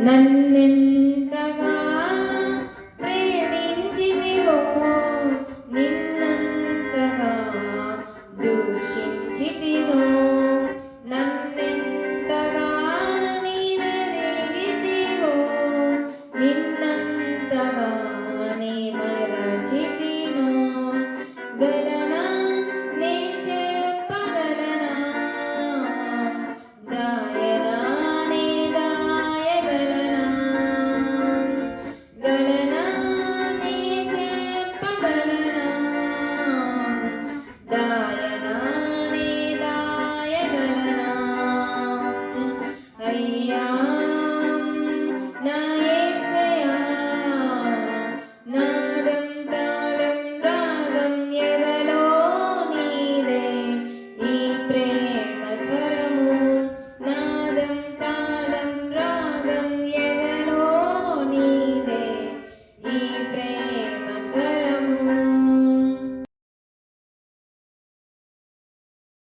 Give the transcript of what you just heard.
నన్నెంతగా ప్రేమించితివో నిన్నంతగా దూషించితినో నన్నెంతగా నీవెరిగితివో నిన్నంతగా నీ మరచితినో గలనా నీ చెప్పగలనా దాయనా నీ దాయగలనా గలనా నీ చెప్పగలనా దాయనా నీ దాయగలనా అయ్యా నా యేసయ్యా నాదం తాళం రాగం ఎదలో నీదే ఈ ప్రేమ స్వరము నాదం తాళం రాగం ఎదలో నీదే ఈ ప్రేమ